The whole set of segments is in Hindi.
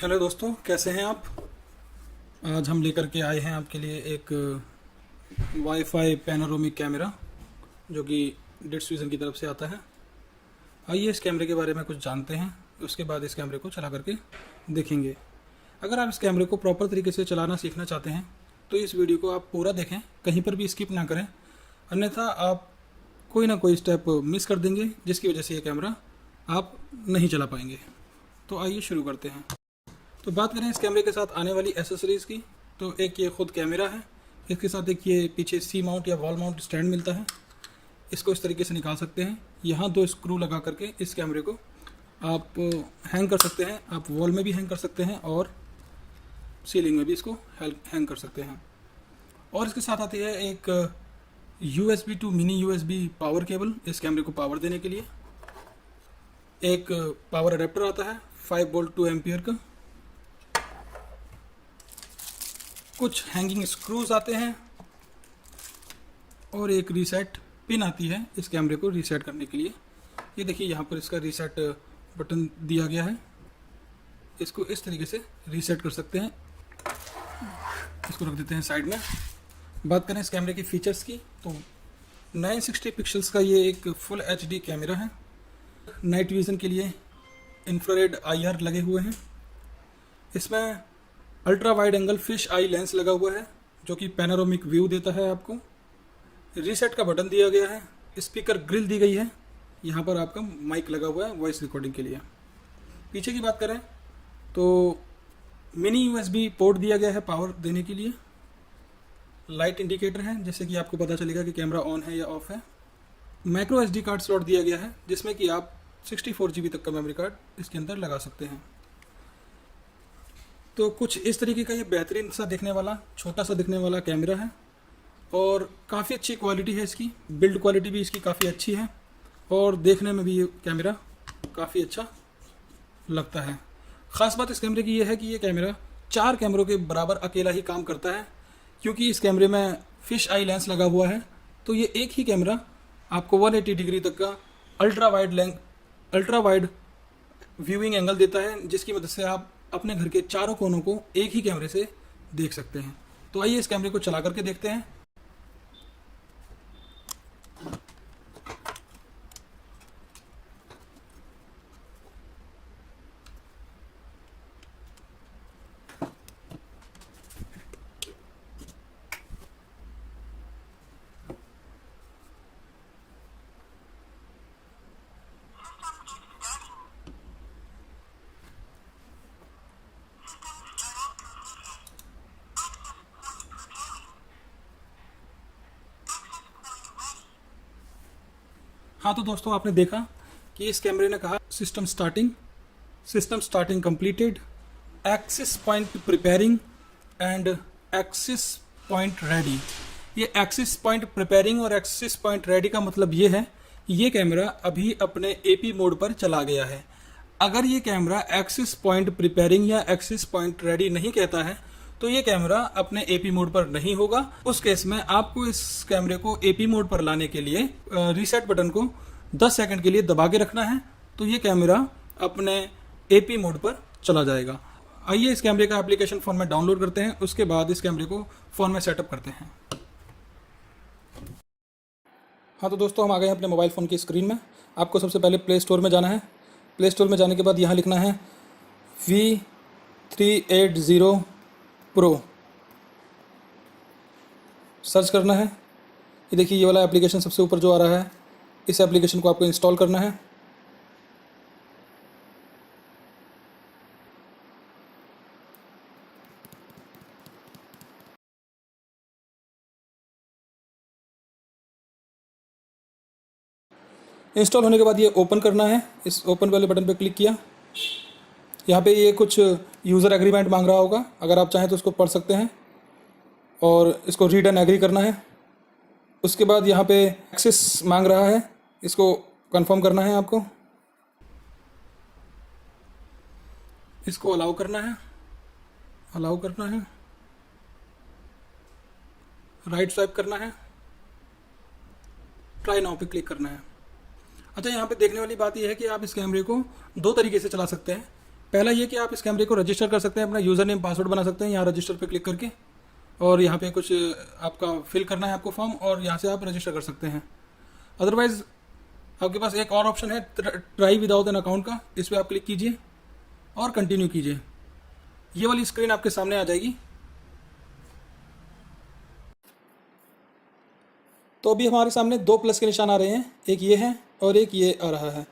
हेलो दोस्तों, कैसे हैं आप। आज हम लेकर के आए हैं आपके लिए एक वाईफाई पैनोरामिक कैमरा जो कि डिट्स विजन की तरफ से आता है। आइए इस कैमरे के बारे में कुछ जानते हैं, उसके बाद इस कैमरे को चला करके देखेंगे। अगर आप इस कैमरे को प्रॉपर तरीके से चलाना सीखना चाहते हैं तो इस वीडियो को आप पूरा देखें, कहीं पर भी स्किप ना करें, अन्यथा आप कोई ना कोई स्टेप मिस कर देंगे जिसकी वजह से ये कैमरा आप नहीं चला पाएंगे। तो आइए शुरू करते हैं। तो बात करें इस कैमरे के साथ आने वाली एसेसरीज़ की, तो एक ये ख़ुद कैमरा है, इसके साथ एक ये पीछे सी माउंट या वॉल माउंट स्टैंड मिलता है। इसको इस तरीके से निकाल सकते हैं। यहाँ 2 स्क्रू लगा करके इस कैमरे को आप हैंग कर सकते हैं। आप वॉल में भी हैंग कर सकते हैं और सीलिंग में भी इसको हैंग कर सकते हैं। और इसके साथ आती है एक USB to mini USB power cable इस कैमरे को पावर देने के लिए। एक पावर अडेप्टर आता है 5 वोल्ट 2 एम्पियर का। कुछ हैंगिंग स्क्रूज आते हैं और एक रीसेट पिन आती है इस कैमरे को रीसेट करने के लिए। ये देखिए, यहाँ पर इसका रीसेट बटन दिया गया है। इसको इस तरीके से रीसेट कर सकते हैं। इसको रख देते हैं साइड में। बात करें इस कैमरे की फीचर्स की, तो 960 पिक्सल्स का ये एक फुल HD कैमरा है। नाइट विज़न के लिए इंफ्रारेड IR लगे हुए हैं। इसमें ultra wide angle fish eye lens लगा हुआ है जो कि पैनोरामिक व्यू देता है आपको। रीसेट का बटन दिया गया है। स्पीकर ग्रिल दी गई है। यहाँ पर आपका माइक लगा हुआ है वॉइस रिकॉर्डिंग के लिए। पीछे की बात करें तो मिनी USB पोर्ट दिया गया है पावर देने के लिए। लाइट इंडिकेटर है जैसे कि आपको पता चलेगा कि कैमरा ऑन है या ऑफ है। माइक्रो SD कार्ड स्लॉट दिया गया है जिसमें कि आप 64 GB तक का मेमोरी कार्ड इसके अंदर लगा सकते हैं। तो कुछ इस तरीके का ये बेहतरीन सा दिखने वाला, छोटा सा दिखने वाला कैमरा है और काफ़ी अच्छी क्वालिटी है इसकी। बिल्ड क्वालिटी भी इसकी काफ़ी अच्छी है और देखने में भी ये कैमरा काफ़ी अच्छा लगता है। ख़ास बात इस कैमरे की ये है कि ये कैमरा 4 कैमरों के बराबर अकेला ही काम करता है, क्योंकि इस कैमरे में फिश आई लेंस लगा हुआ है। तो ये एक ही कैमरा आपको 180 डिग्री तक का अल्ट्रा वाइड व्यूइंग एंगल देता है, जिसकी मदद से आप अपने घर के चारों कोनों को एक ही कैमरे से देख सकते हैं। तो आइए इस कैमरे को चला करके देखते हैं। हाँ तो दोस्तों, आपने देखा कि इस कैमरे ने कहा system starting completed, axis point preparing and axis point ready. ये एक्सिस पॉइंट प्रिपेयरिंग और एक्सिस पॉइंट रेडी का मतलब ये है कि ये कैमरा अभी अपने AP मोड पर चला गया है। अगर ये कैमरा एक्सिस पॉइंट प्रिपेयरिंग या एक्सिस पॉइंट रेडी नहीं कहता है तो ये कैमरा अपने AP मोड पर नहीं होगा। उस केस में आपको इस कैमरे को AP मोड पर लाने के लिए रीसेट बटन को 10 सेकंड के लिए दबा के रखना है, तो ये कैमरा अपने AP मोड पर चला जाएगा। आइए इस कैमरे का एप्लीकेशन फ़ोन में डाउनलोड करते हैं, उसके बाद इस कैमरे को फ़ोन में सेटअप करते हैं। हाँ तो दोस्तों, हम आ गए हैं अपने मोबाइल फ़ोन की स्क्रीन में। आपको सबसे पहले प्ले स्टोर में जाना है। प्ले स्टोर में जाने के बाद यहाँ लिखना है V380 Pro, सर्च करना है। ये देखिए, ये वाला एप्लीकेशन सबसे ऊपर जो आ रहा है, इस एप्लीकेशन को आपको इंस्टॉल करना है। इंस्टॉल होने के बाद ये ओपन करना है। इस ओपन वाले बटन पर क्लिक किया। यहाँ पे ये कुछ यूज़र एग्रीमेंट मांग रहा होगा, अगर आप चाहें तो उसको पढ़ सकते हैं और इसको रीड एंड एग्री करना है। उसके बाद यहाँ पे एक्सेस मांग रहा है, इसको कंफर्म करना है आपको। इसको अलाउ करना है, राइट स्वाइप करना है, ट्राई नाउ पे क्लिक करना है। अच्छा, यहाँ पे देखने वाली बात यह है कि आप इस कैमरे को 2 तरीके से चला सकते हैं। पहला ये कि आप इस कैमरे को रजिस्टर कर सकते हैं, अपना यूज़र नेम पासवर्ड बना सकते हैं यहाँ रजिस्टर पे क्लिक करके, और यहाँ पे कुछ आपका फिल करना है आपको फॉर्म, और यहाँ से आप रजिस्टर कर सकते हैं। अदरवाइज़ आपके पास एक और ऑप्शन है ट्राई विदाउट एन अकाउंट का, इस पर आप क्लिक कीजिए और कंटिन्यू कीजिए। ये वाली स्क्रीन आपके सामने आ जाएगी। तो अभी हमारे सामने दो प्लस के निशान आ रहे हैं, एक ये है और एक ये आ रहा है।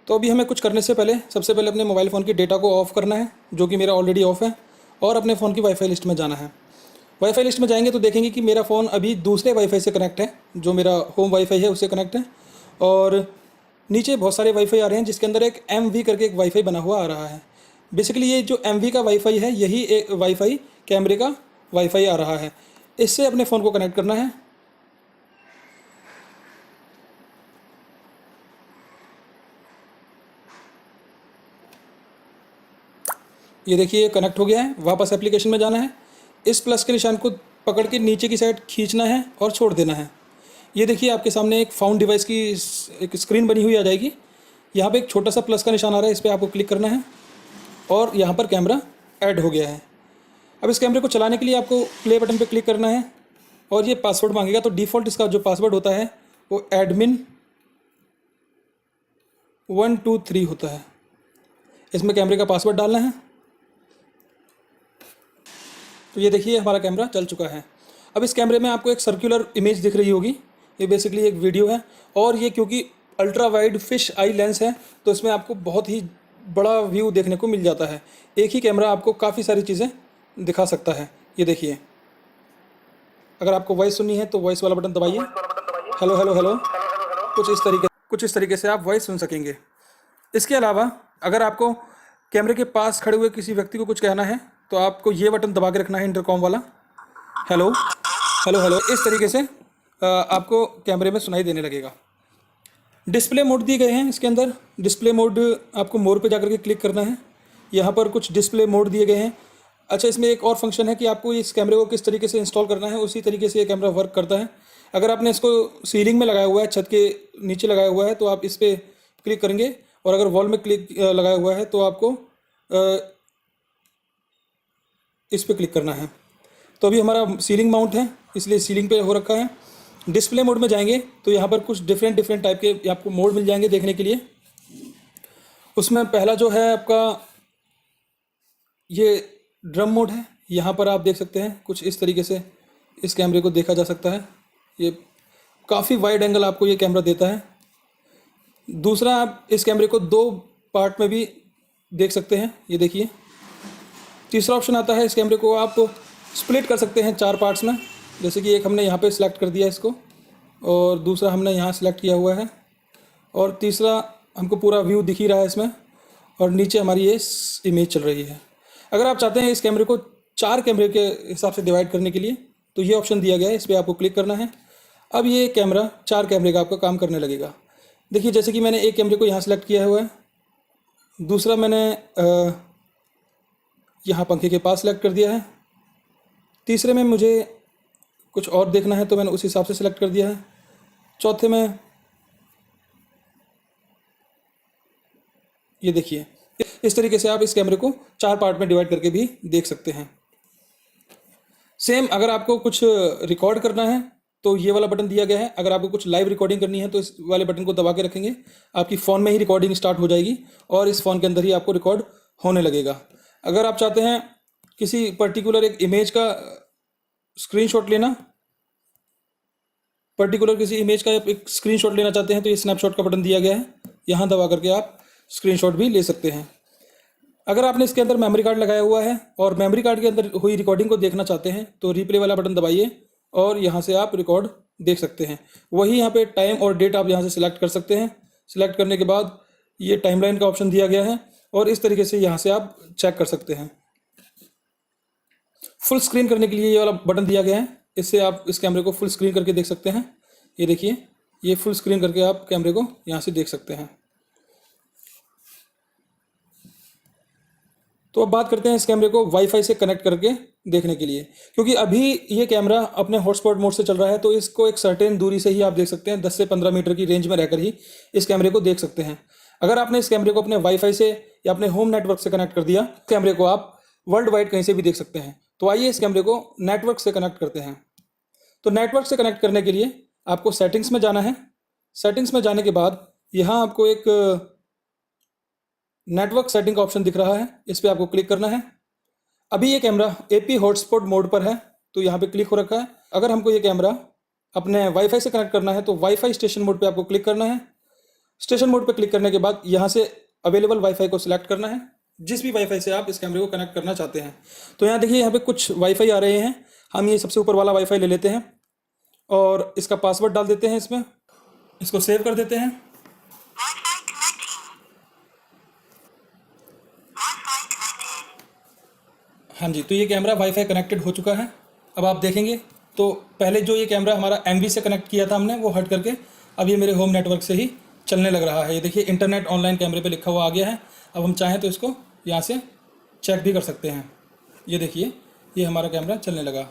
तो अभी हमें कुछ करने से पहले सबसे पहले अपने मोबाइल फ़ोन की डेटा को ऑफ़ करना है, जो कि मेरा ऑलरेडी ऑफ़ है, और अपने फ़ोन की वाईफाई लिस्ट में जाना है। वाईफाई लिस्ट में जाएंगे तो देखेंगे कि मेरा फ़ोन अभी दूसरे वाईफाई से कनेक्ट है, जो मेरा होम वाईफाई है उससे कनेक्ट है, और नीचे बहुत सारे वाईफाई आ रहे हैं जिसके अंदर एक MV करके एक वाईफाई बना हुआ आ रहा है। बेसिकली ये जो MV का वाईफाई है यही एक वाईफाई कैमरे का वाईफाई आ रहा है। इससे अपने फ़ोन को कनेक्ट करना है। ये देखिए कनेक्ट हो गया है। वापस एप्लीकेशन में जाना है, इस प्लस के निशान को पकड़ के नीचे की साइड खींचना है और छोड़ देना है। ये देखिए आपके सामने एक फाउंड डिवाइस की एक स्क्रीन बनी हुई आ जाएगी। यहाँ पे एक छोटा सा प्लस का निशान आ रहा है, इस पर आपको क्लिक करना है और यहाँ पर कैमरा ऐड हो गया है। अब इस कैमरे को चलाने के लिए आपको प्ले बटन पे क्लिक करना है और ये पासवर्ड मांगेगा। तो डिफ़ॉल्ट इसका जो पासवर्ड होता है वो एडमिन 123 होता है। इसमें कैमरे का पासवर्ड डालना है। तो ये देखिए हमारा कैमरा चल चुका है। अब इस कैमरे में आपको एक सर्कुलर इमेज दिख रही होगी, ये बेसिकली एक वीडियो है, और ये क्योंकि ultra wide fish eye lens है तो इसमें आपको बहुत ही बड़ा व्यू देखने को मिल जाता है। एक ही कैमरा आपको काफ़ी सारी चीज़ें दिखा सकता है। ये देखिए, अगर आपको वॉइस सुननी है तो वॉइस वाला बटन दबाइए, हेलो हेलो हेलो, कुछ इस तरीके से आप वॉइस सुन सकेंगे। इसके अलावा अगर आपको कैमरे के पास खड़े हुए किसी व्यक्ति को कुछ कहना है तो आपको ये बटन दबा के रखना है, इंटरकॉम वाला, हेलो हेलो हेलो, इस तरीके से आपको कैमरे में सुनाई देने लगेगा। डिस्प्ले मोड दिए गए हैं इसके अंदर। डिस्प्ले मोड आपको मोर पे जाकर के क्लिक करना है। यहाँ पर कुछ डिस्प्ले मोड दिए गए हैं। अच्छा, इसमें एक और फंक्शन है कि आपको इस कैमरे को किस तरीके से इंस्टॉल करना है, उसी तरीके से ये कैमरा वर्क करता है। अगर आपने इसको सीलिंग में लगाया हुआ है, छत के नीचे लगाया हुआ है, तो आप इस पर क्लिक करेंगे, और अगर वॉल में क्लिक लगाया हुआ है तो आपको इस पर क्लिक करना है। तो अभी हमारा सीलिंग माउंट है इसलिए सीलिंग पे हो रखा है। डिस्प्ले मोड में जाएंगे तो यहाँ पर कुछ डिफरेंट टाइप के आपको मोड मिल जाएंगे देखने के लिए। उसमें पहला जो है आपका ये ड्रम मोड है। यहाँ पर आप देख सकते हैं कुछ इस तरीके से इस कैमरे को देखा जा सकता है। ये काफ़ी वाइड एंगल आपको ये कैमरा देता है। दूसरा, आप इस कैमरे को 2 पार्ट में भी देख सकते हैं, ये देखिए। तीसरा ऑप्शन आता है, इस कैमरे को आप स्प्लिट कर सकते हैं 4 पार्ट्स में, जैसे कि एक हमने यहाँ पे सिलेक्ट कर दिया इसको, और दूसरा हमने यहाँ सिलेक्ट किया हुआ है, और तीसरा हमको पूरा व्यू दिख ही रहा है इसमें, और नीचे हमारी ये इमेज चल रही है। अगर आप चाहते हैं इस कैमरे को 4 कैमरे के हिसाब से डिवाइड करने के लिए तो ये ऑप्शन दिया गया है, इस पर आपको क्लिक करना है। अब ये कैमरा 4 कैमरे का आपका काम करने लगेगा। देखिए, जैसे कि मैंने एक कैमरे को यहाँ सेलेक्ट किया हुआ है, दूसरा मैंने यहाँ पंखे के पास सेलेक्ट कर दिया है, तीसरे में मुझे कुछ और देखना है तो मैंने उस हिसाब से सेलेक्ट कर दिया है, चौथे में ये देखिए। इस तरीके से आप इस कैमरे को 4 पार्ट में डिवाइड करके भी देख सकते हैं। सेम अगर आपको कुछ रिकॉर्ड करना है तो ये वाला बटन दिया गया है। अगर आपको कुछ लाइव रिकॉर्डिंग करनी है तो इस वाले बटन को दबा के रखेंगे, आपकी फ़ोन में ही रिकॉर्डिंग स्टार्ट हो जाएगी और इस फ़ोन के अंदर ही आपको रिकॉर्ड होने लगेगा। अगर आप चाहते हैं किसी पर्टिकुलर एक इमेज का स्क्रीनशॉट लेना, किसी इमेज का एक स्क्रीनशॉट लेना चाहते हैं तो ये स्नैपशॉट का बटन दिया गया है, यहाँ दबा करके आप स्क्रीनशॉट भी ले सकते हैं। अगर आपने इसके अंदर मेमोरी कार्ड लगाया हुआ है और मेमोरी कार्ड के अंदर हुई रिकॉर्डिंग को देखना चाहते हैं तो रिप्ले वाला बटन दबाइए और यहाँ से आप रिकॉर्ड देख सकते हैं। वही यहाँ पे टाइम और डेट आप यहाँ से सिलेक्ट कर सकते हैं। सिलेक्ट करने के बाद ये टाइमलाइन का ऑप्शन दिया गया है और इस तरीके से यहाँ से आप चेक कर सकते हैं। फुल स्क्रीन करने के लिए ये वाला बटन दिया गया है, इससे आप इस कैमरे को फुल स्क्रीन करके देख सकते हैं। ये देखिए, ये फुल स्क्रीन करके आप कैमरे को यहाँ से देख सकते हैं। तो अब बात करते हैं इस कैमरे को वाईफाई से कनेक्ट करके देखने के लिए, क्योंकि अभी ये कैमरा अपने हॉटस्पॉट मोड से चल रहा है तो इसको एक सर्टेन दूरी से ही आप देख सकते हैं, 10 से 15 मीटर की रेंज में रहकर ही इस कैमरे को देख सकते हैं। अगर आपने इस कैमरे को अपने वाईफाई से या अपने होम नेटवर्क से कनेक्ट कर दिया, कैमरे को आप वर्ल्ड वाइड कहीं से भी देख सकते हैं। तो आइए इस कैमरे को नेटवर्क से कनेक्ट करते हैं। तो नेटवर्क से कनेक्ट करने के लिए आपको सेटिंग्स में जाना है। सेटिंग्स में जाने के बाद यहाँ आपको एक नेटवर्क सेटिंग का ऑप्शन दिख रहा है, इस पर आपको क्लिक करना है। अभी ये कैमरा एपी हॉटस्पॉट मोड पर है, तो यहाँ पे क्लिक हो रखा है। अगर हमको ये कैमरा अपने वाईफाई से कनेक्ट करना है तो वाईफाई स्टेशन मोड पे आपको क्लिक करना है। स्टेशन मोड पे क्लिक करने के बाद यहाँ से अवेलेबल वाईफाई को सिलेक्ट करना है, जिस भी वाईफाई से आप इस कैमरे को कनेक्ट करना चाहते हैं। तो यहाँ देखिए, यहाँ पे कुछ वाईफाई आ रहे हैं। हम ये सबसे ऊपर वाला वाईफाई ले लेते हैं और इसका पासवर्ड डाल देते हैं इसमें, इसको सेव कर देते हैं। हाँ जी, तो ये कैमरा वाईफाई कनेक्टेड हो चुका है। अब आप देखेंगे तो पहले जो ये कैमरा हमारा एमवी से कनेक्ट किया था हमने, वो हट करके अब ये मेरे होम नेटवर्क से ही चलने लग रहा है। ये देखिए, इंटरनेट ऑनलाइन कैमरे पे लिखा हुआ आ गया है। अब हम चाहें तो इसको यहाँ से चेक भी कर सकते हैं। ये देखिए, ये हमारा कैमरा चलने लगा।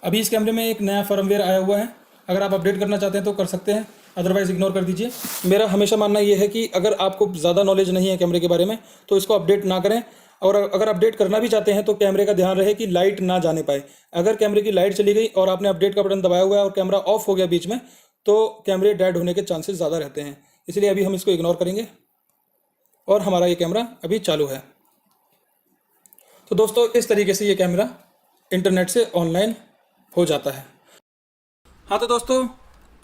अभी इस कैमरे में एक नया फर्मवेयर आया हुआ है, अगर आप अपडेट करना चाहते हैं तो कर सकते हैं, अदरवाइज़ इग्नोर कर दीजिए। मेरा हमेशा मानना ये है कि अगर आपको ज़्यादा नॉलेज नहीं है कैमरे के बारे में तो इसको अपडेट ना करें, और अगर अपडेट करना भी चाहते हैं तो कैमरे का ध्यान रहे कि लाइट ना जाने पाए। अगर कैमरे की लाइट चली गई और आपने अपडेट का बटन दबाया हुआ है और कैमरा ऑफ हो गया बीच में, तो कैमरे डेड होने के चांसेस ज़्यादा रहते हैं। इसलिए अभी हम इसको इग्नोर करेंगे और हमारा ये कैमरा अभी चालू है। तो दोस्तों, इस तरीके से ये कैमरा इंटरनेट से ऑनलाइन हो जाता है। हाँ तो दोस्तों,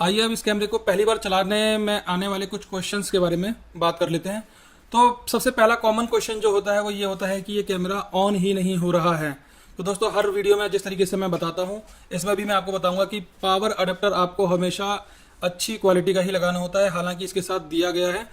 आइए अब इस कैमरे को पहली बार चलाने में आने वाले कुछ क्वेश्चंस के बारे में बात कर लेते हैं। तो सबसे पहला कॉमन क्वेश्चन जो होता है वो ये होता है कि ये कैमरा ऑन ही नहीं हो रहा है। तो दोस्तों, हर वीडियो में जिस तरीके से मैं बताता हूँ, इसमें भी मैं आपको बताऊंगा कि पावर अडेप्टर आपको हमेशा अच्छी क्वालिटी का ही लगाना होता है। हालांकि इसके साथ दिया गया है,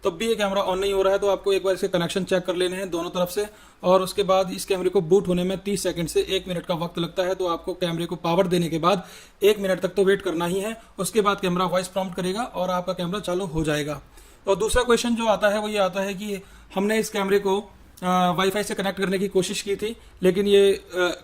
तब भी ये कैमरा ऑन नहीं हो रहा है तो आपको एक बार इसके कनेक्शन चेक कर लेने हैं दोनों तरफ से, और उसके बाद इस कैमरे को बूट होने में 30 सेकंड से 1 मिनट का वक्त लगता है। तो आपको कैमरे को पावर देने के बाद 1 मिनट तक तो वेट करना ही है। उसके बाद कैमरा वॉइस प्रॉम्प्ट करेगा और आपका कैमरा चालू हो जाएगा। और दूसरा क्वेश्चन जो आता है वो ये आता है कि हमने इस कैमरे को वाईफाई से कनेक्ट करने की कोशिश की थी, लेकिन ये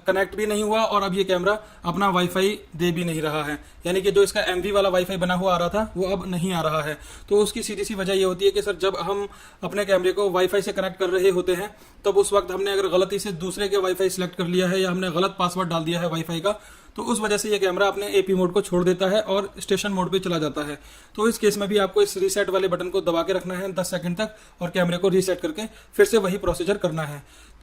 कनेक्ट भी नहीं हुआ और अब ये कैमरा अपना वाईफाई दे भी नहीं रहा है। यानी कि जो इसका एमवी वाला वाईफाई बना हुआ आ रहा था वो अब नहीं आ रहा है। तो उसकी सीधी सी वजह ये होती है कि सर, जब हम अपने कैमरे को वाईफाई से कनेक्ट कर रहे होते हैं तब उस वक्त हमने अगर गलती से दूसरे के वाईफाई सिलेक्ट कर लिया है या हमने गलत पासवर्ड डाल दिया है वाईफाई का, तो उस वजह से ये कैमरा अपने एपी मोड को छोड़ देता है और स्टेशन मोड पे चला जाता है। तो इस केस में भी आपको इस रीसेट वाले बटन को दबा के रखना है 10 सेकंड तक और कैमरे को रीसेट करके फिर से वही प्रोसीजर करना है।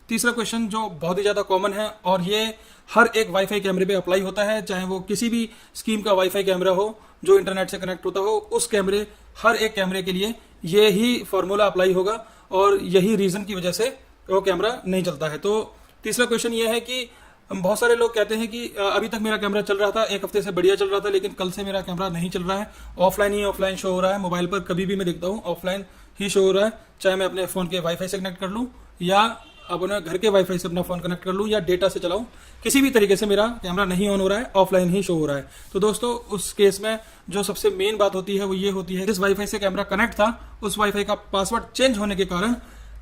तीसरा क्वेश्चन जो बहुत ही ज़्यादा कॉमन है और ये हर एक वाईफाई कैमरे पे अप्लाई होता है, चाहे वो किसी भी स्कीम का वाईफाई कैमरा हो जो इंटरनेट से कनेक्ट होता हो, उस कैमरे हर एक कैमरे के लिए ये ही फॉर्मूला अप्लाई होगा और यही रीज़न की वजह से वो कैमरा नहीं चलता है। तो तीसरा क्वेश्चन ये है कि बहुत सारे लोग कहते हैं कि अभी तक मेरा कैमरा चल रहा था, 1 हफ्ते से बढ़िया चल रहा था, लेकिन कल से मेरा कैमरा नहीं चल रहा है, ऑफलाइन ही ऑफलाइन शो हो रहा है। मोबाइल पर कभी भी मैं देखता हूँ ऑफलाइन ही शो हो रहा है, चाहे मैं अपने फ़ोन के वाईफाई से कनेक्ट कर लूँ या अपने घर के वाईफाई से अपना फ़ोन कनेक्ट कर लूँ या डेटा से चलाऊँ, किसी भी तरीके से मेरा कैमरा नहीं ऑन हो रहा है, ऑफलाइन ही शो हो रहा है। तो दोस्तों, उस केस में जो सबसे मेन बात होती है वो ये होती है, जिस वाईफाई से कैमरा कनेक्ट था उस वाईफाई का पासवर्ड चेंज होने के कारण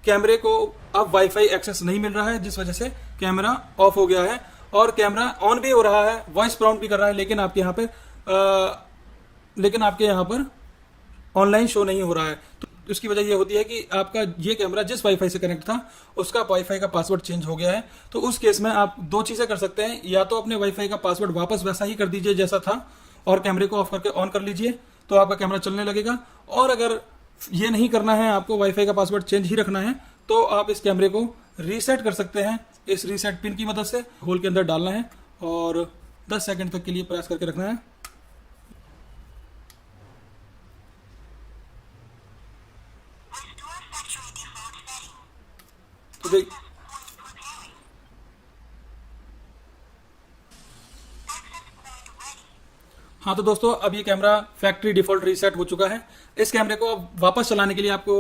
कैमरे को अब वाईफाई एक्सेस नहीं मिल रहा है, जिस वजह से कैमरा ऑफ हो गया है और कैमरा ऑन भी हो रहा है, वॉइस प्रॉम्प्ट भी कर रहा है, लेकिन आपके यहाँ पर ऑनलाइन शो नहीं हो रहा है। तो उसकी वजह ये होती है कि आपका ये कैमरा जिस वाईफाई से कनेक्ट था उसका वाईफाई का पासवर्ड चेंज हो गया है। तो उस केस में आप 2 चीज़ें कर सकते हैं, या तो अपने वाईफाई का पासवर्ड वापस वैसा ही कर दीजिए जैसा था और कैमरे को ऑफ करके ऑन कर लीजिए, तो आपका कैमरा चलने लगेगा। और अगर ये नहीं करना है, आपको वाईफाई का पासवर्ड चेंज ही रखना है, तो आप इस कैमरे को रीसेट कर सकते हैं। इस रीसेट पिन की मदद से होल के अंदर डालना है और 10 सेकंड तक के लिए प्रेस करके रखना है। तो देख, हाँ तो दोस्तों, अब ये कैमरा फैक्ट्री डिफॉल्ट रीसेट हो चुका है। इस कैमरे को अब वापस चलाने के लिए आपको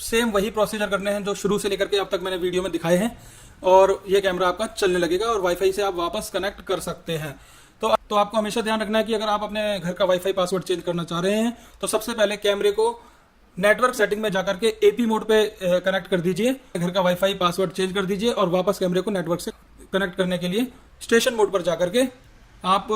सेम वही प्रोसीजर करने हैं जो शुरू से लेकर के अब तक मैंने वीडियो में दिखाए हैं, और ये कैमरा आपका चलने लगेगा और वाईफाई से आप वापस कनेक्ट कर सकते हैं। तो आपको हमेशा ध्यान रखना है कि अगर आप अपने घर का वाईफाई पासवर्ड चेंज करना चाह रहे हैं तो सबसे पहले कैमरे को नेटवर्क सेटिंग में जाकर के एपी मोड पे कनेक्ट कर दीजिए, घर का वाईफाई पासवर्ड चेंज कर दीजिए और वापस कैमरे को नेटवर्क से कनेक्ट करने के लिए स्टेशन मोड पर जाकर के आप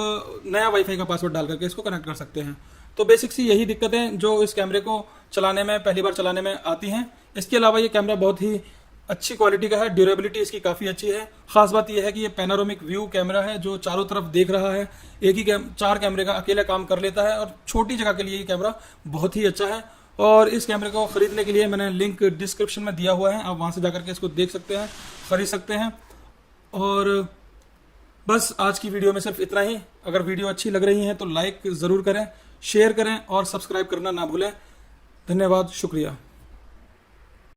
नया वाईफाई का पासवर्ड डाल करके इसको कनेक्ट कर सकते हैं। तो बेसिक सी यही दिक्कतें जो इस कैमरे को चलाने में, पहली बार चलाने में आती हैं। इसके अलावा ये कैमरा बहुत ही अच्छी क्वालिटी का है, ड्यूरेबिलिटी इसकी काफ़ी अच्छी है। खास बात यह है कि ये पैनारोमिक व्यू कैमरा है जो चारों तरफ देख रहा है। एक ही चार कैमरे का अकेला काम कर लेता है और छोटी जगह के लिए ये कैमरा बहुत ही अच्छा है। और इस कैमरे को खरीदने के लिए मैंने लिंक डिस्क्रिप्शन में दिया हुआ है, आप वहां से जाकर के इसको देख सकते हैं, खरीद सकते हैं। और बस आज की वीडियो में सिर्फ इतना ही। अगर वीडियो अच्छी लग रही है तो लाइक ज़रूर करें, शेयर करें और सब्सक्राइब करना ना भूलें। धन्यवाद, शुक्रिया।